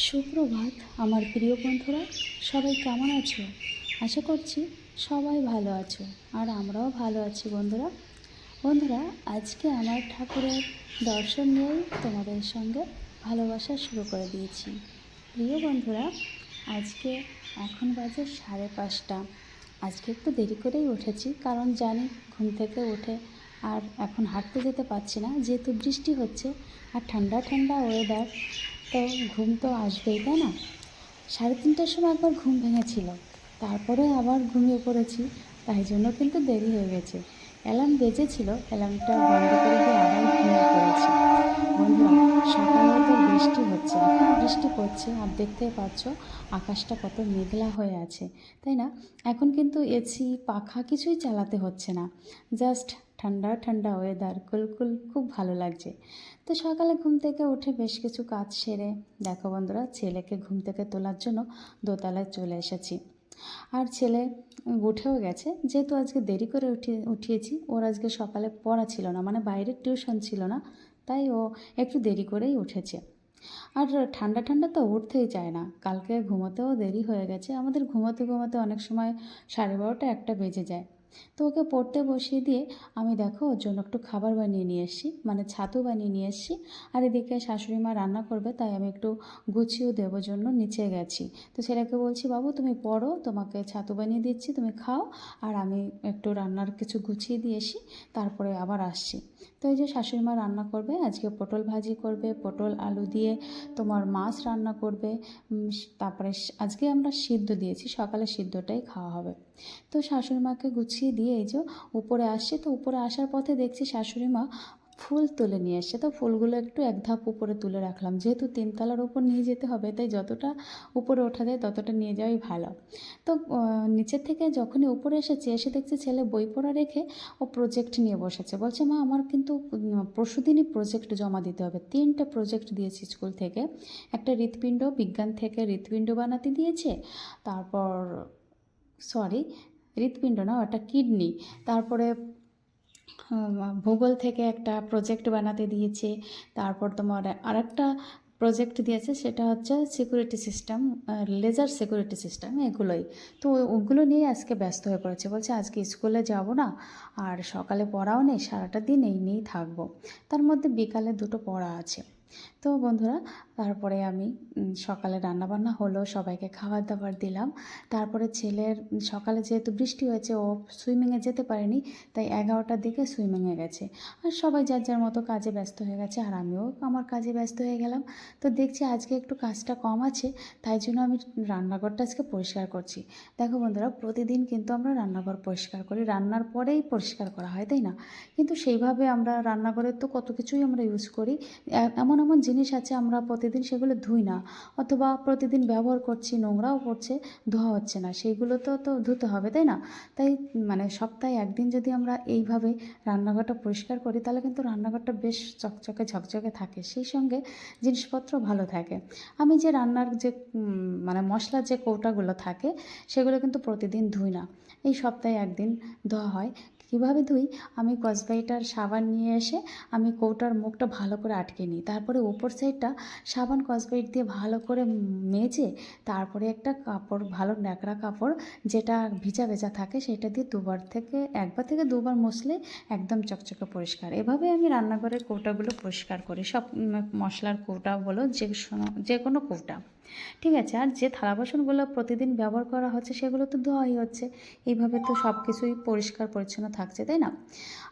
সুপ্রভাত আমার প্রিয় বন্ধুরা, সবাই কেমন আছো? আশা করছি সবাই ভালো আছো, আর আমরাও ভালো আছি। বন্ধুরা বন্ধুরা আজকে আমার ঠাকুরের দর্শন নিয়েই তোমাদের সঙ্গে ভালোবাসা শুরু করে দিয়েছি। প্রিয় বন্ধুরা, আজকে এখন বাজে 5:30। আজকে একটু দেরি করেই উঠেছি, কারণ জানি ঘুম থেকে উঠে আর এখন হাঁটতে যেতে পারছি না, যেহেতু বৃষ্টি হচ্ছে আর ঠান্ডা ঠান্ডা ওয়েদার, তো ঘুম তো আসবেই, তাই না? 3:30টার সময় একবার ঘুম ভেঙেছিল, তারপরে আবার ঘুমিয়ে পড়েছি, তাই জন্য কিন্তু দেরি হয়ে গেছে। অ্যালার্ম বেজেছিল, অ্যালার্মটা বন্ধ করে দিয়ে আবার ঘুমিয়ে পড়েছি। বন্ধুরা, সকালেও তো বৃষ্টি হচ্ছে, এখনও বৃষ্টি পড়ছে, আর দেখতে পাচ্ছ আকাশটা কত মেঘলা হয়ে আছে, তাই না? এখন কিন্তু এসি পাখা কিছুই চালাতে হচ্ছে না, জাস্ট ঠান্ডা ঠান্ডা ওয়েদার, কুলকুল, খুব ভালো লাগছে। তো সকালে ঘুম থেকে উঠে বেশ কিছু কাজ সেরে, দেখো বন্ধুরা, ছেলেকে ঘুম থেকে তোলার জন্য দোতলায় চলে এসেছি। আর ছেলে উঠেও গেছে, যেহেতু আজকে দেরি করে উঠিয়েছি, ওর আজকে সকালে পড়া ছিল না, মানে বাইরের টিউশন ছিল না, তাই ও একটু দেরি করেই উঠেছে। আর ঠান্ডা ঠান্ডা তো উঠতেই চায় না, কালকে ঘুমোতেও দেরি হয়ে গেছে, আমাদের ঘুমোতে ঘুমোতে অনেক সময় 12:30 1টা বেজে যায়। তো ওকে পড়তে বসিয়ে দিয়ে আমি, দেখো, ওর জন্য একটু খাবার বানিয়ে নিয়ে এসেছি, মানে ছাতু বানিয়ে নিয়ে এসেছি। আর এদিকে শাশুড়ি মা রান্না করবে, তাই আমি একটু গুছিয়েও দেওয়ার জন্য নিচে গেছি। তো ছেলেকে বলছি, বাবু তুমি পড়ো, তোমাকে ছাতু বানিয়ে দিচ্ছি, তুমি খাও, আর আমি একটু রান্নার কিছু গুছিয়ে দিয়ে আসি, তারপরে আবার আসছি। তো এই যে শাশুড়ি মা রান্না করবে, আজকে পটল ভাজি করবে, পটল আলু দিয়ে তোমার মাছ রান্না করবে। তারপরে আজকে আমরা সিদ্ধ দিয়েছি, সকালে সিদ্ধটাই খাওয়া হবে। তো শাশুড়ি মাকে গুছিয়ে দিয়ে এই যে উপরে আসছে, তো উপরে আসার পথে দেখছি শাশুড়ি মা ফুল তুলে নিয়ে এসছে। তো ফুলগুলো একটু এক ধাপ উপরে তুলে রাখলাম, যেহেতু 3তলার উপর নিয়ে যেতে হবে, তাই যতটা উপরে ওঠা যায় ততটা নিয়ে যাওয়াই ভালো। তো নিচের থেকে যখনই উপরে এসেছে, এসে দেখছি ছেলে বই পড়া রেখে ও প্রজেক্ট নিয়ে বসেছে। বলছে, মা আমার কিন্তু পরশুদিনই প্রজেক্ট জমা দিতে হবে। 3টে প্রজেক্ট দিয়েছি স্কুল থেকে। একটা হৃৎপিণ্ড, বিজ্ঞান থেকে হৃৎপিণ্ড বানাতে দিয়েছে, তারপর সরি, হৃৎপিণ্ড না, ওটা কিডনি। তারপরে ভূগোল থেকে একটা প্রজেক্ট বানাতে দিয়েছে। তারপর তোমার আরেকটা প্রজেক্ট দিয়েছে, সেটা হচ্ছে security system, laser security system, এগুলোই। তো ওগুলো নিয়ে আজকে ব্যস্ত হয়ে পড়েছে, বলছে আজকে স্কুলে যাব না, আর সকালে পড়াও নেই, সারাটা দিন এই নিয়েই থাকবো। তার মধ্যে বিকালে 2টো পড়া আছে। তো বন্ধুরা, তারপরে আমি সকালে রান্নাবান্না হলো, সবাইকে খাবার দাবার দিলাম। তারপরে ছেলের সকালে যেহেতু বৃষ্টি হয়েছে, ও সুইমিংয়ে যেতে পারেনি, তাই 11টার দিকে সুইমিংয়ে গেছে। আর সবাই যার যার মতো কাজে ব্যস্ত হয়ে গেছে, আর আমিও আমার কাজে ব্যস্ত হয়ে গেলাম। তো দেখছি আজকে একটু কাজটা কম আছে, তাই জন্য আমি রান্নাঘরটা আজকে পরিষ্কার করছি। দেখো বন্ধুরা, প্রতিদিন কিন্তু আমরা রান্নাঘর পরিষ্কার করি, রান্নার পরেই পরিষ্কার করা হয়, তাই না? কিন্তু সেইভাবে আমরা রান্নাঘরের তো কত কিছুই আমরা ইউজ করি, এমন এমন জিনিস আছে আমরা প্রতিদিন সেগুলো ধুই না, অথবা প্রতিদিন ব্যবহার করছি, নোংরাও পড়ছে, ধোয়া হচ্ছে না, সেইগুলো তো ধুতে হবে, তাই না? তাই মানে সপ্তাহে একদিন যদি আমরা এইভাবে রান্নাঘরটা পরিষ্কার করি, তাহলে কিন্তু রান্নাঘরটা বেশ চকচকে ঝকঝকে থাকে, সেই সঙ্গে জিনিসপত্র ভালো থাকে। আমি যে রান্নার যে মানে মশলার যে কৌটাগুলো থাকে, সেগুলো কিন্তু প্রতিদিন ধুই না, এই সপ্তাহে একদিন ধোয়া হয়। কীভাবে ধুই? আমি কসবাইটার সাবান নিয়ে এসে আমি কৌটার মুখটা ভালো করে আটকে নিই, তারপরে উপর সাইডটা সাবান কসবাইট দিয়ে ভালো করে মেজে, তারপরে একটা কাপড়, ভালো ন্যাকড়া কাপড় যেটা ভিজা ভেজা থাকে, সেটা দিয়ে একবার থেকে দুবার মুছলে একদম চকচকে পরিষ্কার। এভাবে আমি রান্নাঘরের কৌটাগুলো পরিষ্কার করি, সব মশলার কৌটা বলো, যে কোনো কৌটা, ঠিক আছে। আর যে থালা বাসনগুলো প্রতিদিন ব্যবহার করা হচ্ছে, সেগুলো তো ধোয়াই হচ্ছে, এইভাবে তো সব কিছুই পরিষ্কার পরিচ্ছন্ন থাকছে, তাই না?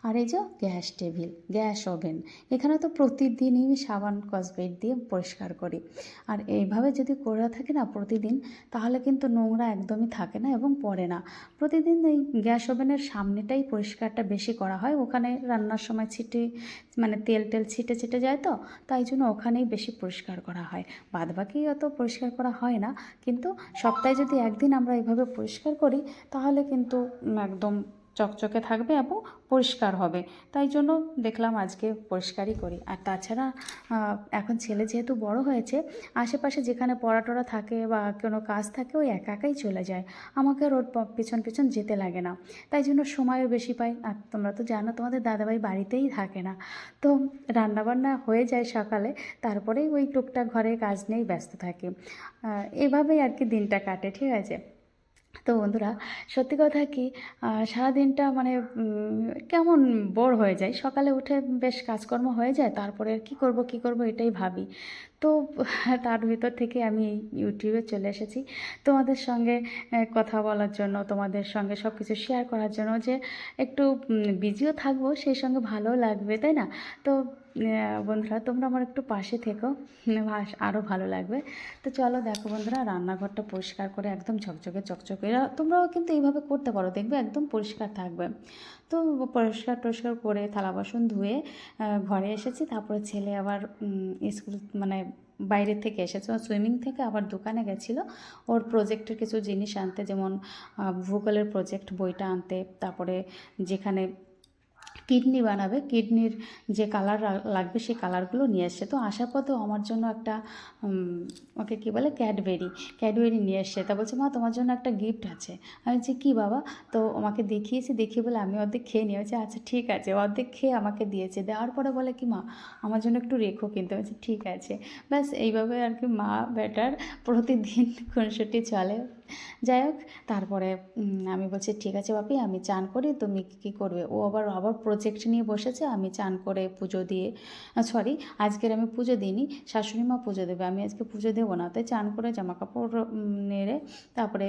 আর এই যে গ্যাস টেবিল, গ্যাস ওভেন, এখানে তো প্রতিদিনই সাবান কসবাইট দিয়ে পরিষ্কার করি। আর এইভাবে যদি করে থাকি না প্রতিদিন, তাহলে কিন্তু নোংরা একদমই থাকে না এবং পড়ে না। প্রতিদিন এই গ্যাস ওভেনের সামনেটাই পরিষ্কারটা বেশি করা হয়, ওখানে রান্নার সময় মানে তেল টেল ছিটে ছিটে যায়, তো তাই জন্য ওখানেই বেশি পরিষ্কার করা হয়, বাদবাকি অত পরিষ্কার করা হয় না। কিন্তু সপ্তাহে যদি একদিন আমরা এইভাবে পরিষ্কার করি, তাহলে কিন্তু একদম চকচকে থাকবে এবং পরিষ্কার হবে। তাই জন্য দেখলাম আজকে পরিষ্কারই করি। আর তাছাড়া এখন ছেলে যেহেতু বড় হয়েছে, আশেপাশে যেখানে পড়া টরা থাকে বা কোনো কাজ থাকে ওই একা একাই চলে যায়, আমাকে আর ওর পেছন পেছন যেতে লাগে না। তাই জন্য সময়ও বেশি পাই। আর তোমরা তো জানো তোমাদের দাদাভাই বাড়িতেই থাকে না, তো রান্নাবান্না হয়ে যায় সকালে, তারপরেই ওই টুকটাক ঘরের কাজ নিয়েই ব্যস্ত থাকি। এভাবেই আর কি দিনটা কাটে, ঠিক আছে। তো বন্ধুরা, সত্যি কথা কি, সারাদিনটা মানে কেমন বোর হয়ে যায়। সকালে উঠে বেশ কাজকর্ম হয়ে যায়, তারপরে আর কী করব এটাই ভাবি। তো তার ভিতর থেকে আমি এই ইউটিউবে চলে এসেছি তোমাদের সঙ্গে কথা বলার জন্য, তোমাদের সঙ্গে সব কিছু শেয়ার করার জন্য, যে একটু বিজিও থাকবো, সেই সঙ্গে ভালোও লাগবে, তাই না? তো বন্ধুরা, তোমরা আমার একটু পাশে থেকো, আরও ভালো লাগবে। তো চলো, দেখো বন্ধুরা, রান্নাঘরটা পরিষ্কার করে একদম ঝকঝকে চকচকে, তোমরাও কিন্তু এইভাবে করতে পারো, দেখবে একদম পরিষ্কার থাকবে। তো পরিষ্কার টরিষ্কার করে থালা বাসন ধুয়ে ঘরে এসেছি। তারপরে ছেলে আবার স্কুল মানে বাইরে থেকে এসেছে, ও সুইমিং থেকে আবার দোকানে গেছিলো ওর প্রজেক্টের কিছু জিনিস আনতে, যেমন ভূগোলের প্রজেক্ট বইটা আনতে, তারপরে যেখানে কিডনি বানাবে, কিডনির যে কালার লাগবে সেই কালারগুলো নিয়ে এসছে। তো আসার পথেও আমার জন্য একটা ওকে কী বলে, ক্যাডবেরি নিয়ে এসছে। তা বলছে, মা তোমার জন্য একটা গিফট আছে। আমি বলছি, কী বাবা? তো আমাকে দেখিয়ে বলে আমি অর্ধেক খেয়ে নিয়ে হচ্ছে, আচ্ছা ঠিক আছে। অর্ধেক খেয়ে আমাকে দিয়েছে, দেওয়ার পরে বলে কি, মা আমার জন্য একটু রেখো কিন্তু। বলছি ঠিক আছে। ব্যাস এইভাবে আর কি মা বেটার প্রতিদিন খুনসুটি চলে। যাই হোক, তারপরে আমি বলছি ঠিক আছে বাপি, আমি চান করি, তুমি কী করবে। ও আবার প্রজেক্ট নিয়ে বসেছে। আমি চান করে পুজো দিয়ে, সরি, আজকের আমি পুজো দিইনি, শাশুড়ি মা পুজো দেবে, আমি আজকে পুজো দেবো না। তাই চান করে জামা কাপড় নেড়ে তারপরে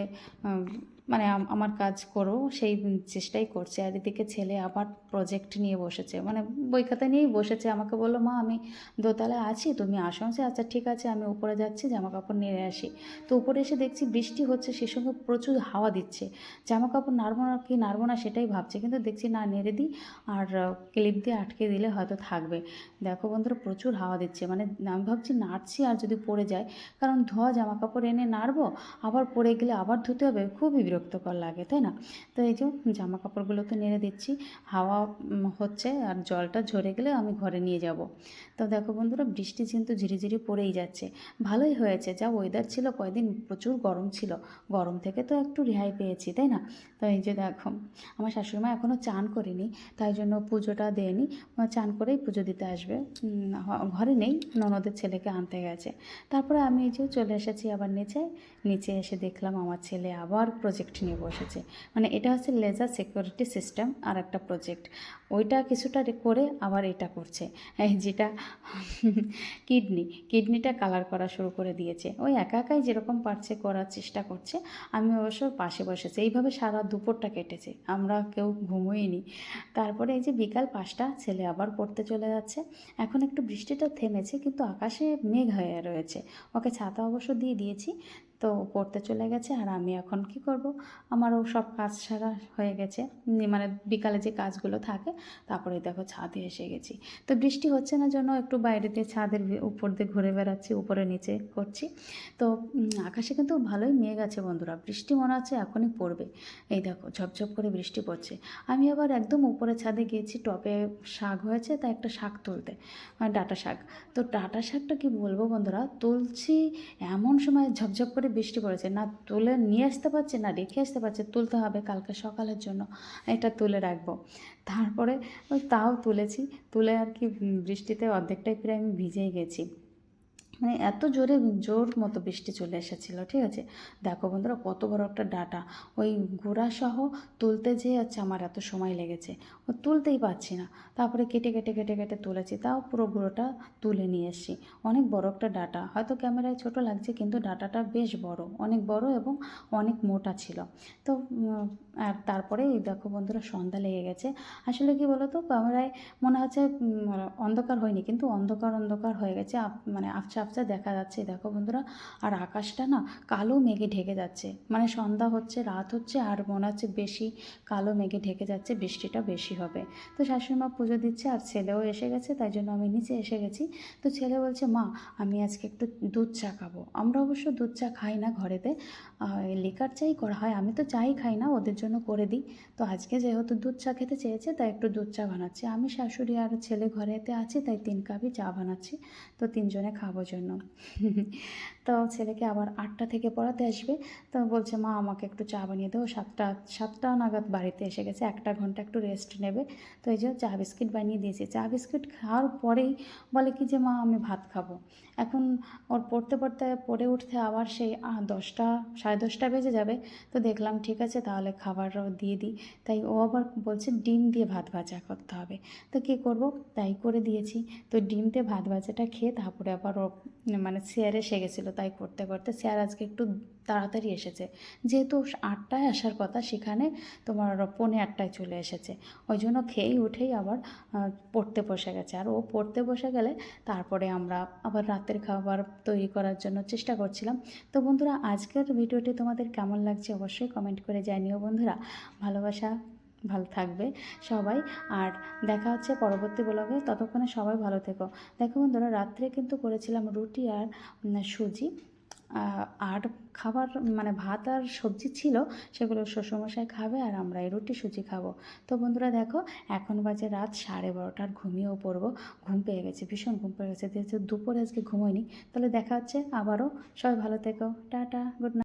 মানে আমার কাজ করবো সেই চেষ্টাই করছে। আর এদিকে ছেলে আবার প্রজেক্ট নিয়ে বসেছে, মানে বই খাতা নিয়েই বসেছে। আমাকে বললো, মা আমি দোতলায় আছি, তুমি আসো। আচ্ছা ঠিক আছে, আমি উপরে যাচ্ছি, জামা কাপড় নেড়ে আসি। তো উপরে এসে দেখছি বৃষ্টি হচ্ছে, সে সঙ্গে প্রচুর হাওয়া দিচ্ছে। জামা কাপড় নাড়বো না কি নাড়বো না সেটাই ভাবছি, কিন্তু দেখছি না, নেড়ে দিই, আর ক্লিপ দিয়ে আটকে দিলে হয়তো থাকবে। দেখো বন্ধুরা, প্রচুর হাওয়া দিচ্ছে, মানে আমি ভাবছি নাড়ছি আর যদি পড়ে যায়, কারণ ধোয়া জামা কাপড় এনে নাড়বো, আবার পড়ে গেলে আবার ধুতে হবে, খুবই বিরক্তকর লাগে, তাই না? তো এই যে জামা কাপড়গুলো তো নেড়ে দিচ্ছি, হাওয়া হচ্ছে, আর জলটা ঝরে গেলে আমি ঘরে নিয়ে যাব। তো দেখো বন্ধুরা, বৃষ্টি কিন্তু ঝিরিঝিরি পড়েই যাচ্ছে। ভালোই হয়েছে, যা ওয়েদার ছিল, কয়েকদিন প্রচুর গরম ছিল, গরম থেকে তো একটু রেহাই পেয়েছি, তাই না? তো এই যে দেখো, আমার শাশুড়িমা এখনও চান করেনি, তাই জন্য পুজোটা দেয়নি, চান করেই পুজো দিতে আসবে। ঘরে নেই, ননদের ছেলেকে আনতে গেছে। তারপরে আমি এই যে চলে এসেছি আবার নিচে এসে দেখলাম আমার ছেলে আবার প্রজেক্ট নিয়ে বসেছে। মানে এটা হচ্ছে লেজার সিকিউরিটি সিস্টেম আর একটা প্রজেক্ট, ওইটা কিছুটা করে আবার এটা করছে, এই যেটা কিডনিটা কালার করা শুরু করে দিয়েছে। ওই একা একাই যেরকম পারছে করার চেষ্টা করছে, আমি অবশ্য পাশে বসেছি। এইভাবে সারা দুপুরটা কেটেছে, আমরা কেউ ঘুমোইনি। তারপরে এই যে বিকাল 5টা, ছেলে আবার পড়তে চলে যাচ্ছে। এখন একটু বৃষ্টিটা থেমেছে, কিন্তু আকাশে মেঘ হয়ে রয়েছে। ওকে ছাতা অবশ্য দিয়ে দিয়েছি, তো পড়তে চলে গেছে। আর আমি এখন কি করব, আমারও সব কাজ সারা হয়ে গেছে, মানে বিকালে যে কাজগুলো থাকে। তারপরে দেখো ছাদে এসে গেছি। তো বৃষ্টি হচ্ছে না জন্য একটু বাইরে দিয়ে ছাদের উপর দিয়ে ঘুরে বেড়াচ্ছি, উপরে নিচে করছি। তো আকাশে কিন্তু ভালোই মেঘ আছে বন্ধুরা, বৃষ্টি মনে হচ্ছে এখনই পড়বে। এই দেখো ঝপঝপ করে বৃষ্টি পড়ছে। আমি আবার একদম উপরে ছাদে গিয়েছি, টবে শাক হয়েছে, তাই একটা শাক তুলতে, ডাঁটা শাক। তো ডাঁটা শাকটা কি বলবো বন্ধুরা, তুলছি এমন সময় ঝপঝপ করে বৃষ্টি পড়েছে, না তুলে নিয়ে আসতে পারছে না রেখে আসতে পারছে, তুলতে হবে কালকে সকালের জন্য, এটা তুলে রাখবো। তারপরে তাও তুলেছি, তুলে আর কি বৃষ্টিতে অর্ধেকটাই প্রায় আমি ভিজেই গেছি। মানে এত জোর মতো বৃষ্টি চলে এসেছিলো, ঠিক আছে। দেখো বন্ধুরা, কত বড় একটা ডাঁটা, ওই গোড়াসহ তুলতে যেয়ে হচ্ছে আমার এত সময় লেগেছে, ও তুলতেই পারছি না। তারপরে কেটে তুলেছি, তাও পুরো গুঁড়োটা তুলে নিয়ে এসেছি। অনেক বড় একটা ডাঁটা, হয়তো ক্যামেরায় ছোট লাগছে, কিন্তু ডাঁটাটা বেশ বড়, অনেক বড় এবং অনেক মোটা ছিল। তো আর তারপরে দেখো বন্ধুরা, সন্ধ্যা লেগে গেছে। আসলে কি বলতো, ক্যামেরায় মনে হচ্ছে অন্ধকার হয়নি, কিন্তু অন্ধকার হয়ে গেছে, মানে আবছা ঝাপসা দেখা যাচ্ছে দেখো বন্ধুরা। আর আকাশটা না কালো মেঘে ঢেকে যাচ্ছে, মানে সন্ধ্যা হচ্ছে রাত হচ্ছে আর মনে হচ্ছে বেশি কালো মেঘে ঢেকে যাচ্ছে, বৃষ্টিটা বেশি হবে। তো শাশুড়িমা পুজো দিচ্ছে আর ছেলেও এসে গেছে, তাই জন্য আমি নিচে এসে গেছি। তো ছেলে বলছে মা আমি আজকে একটু দুধ চা খাবো। আমরা অবশ্য দুধ চা খাই না ঘরেতে, লিকার চাই করা হয়, আমি তো চাই খাই না, ওদের জন্য করে দিই। তো আজকে যেহেতু দুধ চা খেতে চেয়েছে তাই একটু দুধ চা বানাচ্ছি। আমি শাশুড়ি আর ছেলে ঘরেতে আছি তাই 3 কাপই চা বানাচ্ছি, তো 3জনে খাবো জন্য। তো ছেলেকে আবার 8টা থেকে পড়াতে আসবে, তো বলছে মা আমাকে একটু চা বানিয়ে দাও। 7টা নাগাদ বাড়িতে এসে গেছে, 1 ঘন্টা একটু রেস্ট নেবে। তো এই যে চা বিস্কিট বানিয়ে দিয়েছি। চা বিস্কিট খাওয়ার পরেই বলে কি যে মা আমি ভাত খাবো। এখন ওর পড়তে পড়তে পড়ে উঠতে আবার সেই 10টা 10:30টা বেজে যাবে। তো দেখলাম ঠিক আছে তাহলে খাবারও দিয়ে দিই। তাই ও আবার বলছে ডিম দিয়ে ভাত ভাজা করতে হবে। তো কী করব, তাই করে দিয়েছি। তো ডিম দিয়ে ভাত ভাজাটা খেয়ে তারপরে আবার ও মানে স্যার এসে গেছিলো, তাই করতে করতে স্যার আজকে একটু তাড়াতাড়ি এসেছে। যেহেতু 8টায় আসার কথা সেখানে তোমার 8:45টায় চলে এসেছে। ওই জন্য খেয়েই উঠেই আবার পড়তে বসে গেছে। আর ও পড়তে বসে গেলে তারপরে আমরা আবার রাতের খাবার তৈরি করার জন্য চেষ্টা করছিলাম। তো বন্ধুরা আজকের ভিডিওটি তোমাদের কেমন লাগছে অবশ্যই কমেন্ট করে জানিও বন্ধুরা। ভালোবাসা, ভালো থাকবে সবাই। আর দেখা হচ্ছে পরবর্তী ব্লগে, ততক্ষণে সবাই ভালো থেকো। দেখো বন্ধুরা রাত্রে কিন্তু করেছিলাম রুটি আর সুজি, আর খাবার মানে ভাত আর সবজি ছিল, সেগুলো শ্বশুরমশাই খাবে আর আমরা এই রুটি সুজি খাবো। তো বন্ধুরা দেখো এখন বাজে রাত 12:30, আর ঘুমিয়েও পড়বো। ঘুম পেয়ে গেছে, ভীষণ ঘুম পেয়ে গেছে, যেহেতু দুপুরে আজকে ঘুমোইনি। তাহলে দেখা হচ্ছে আবারও, সবাই ভালো থেকো, টাটা, গুড নাইট।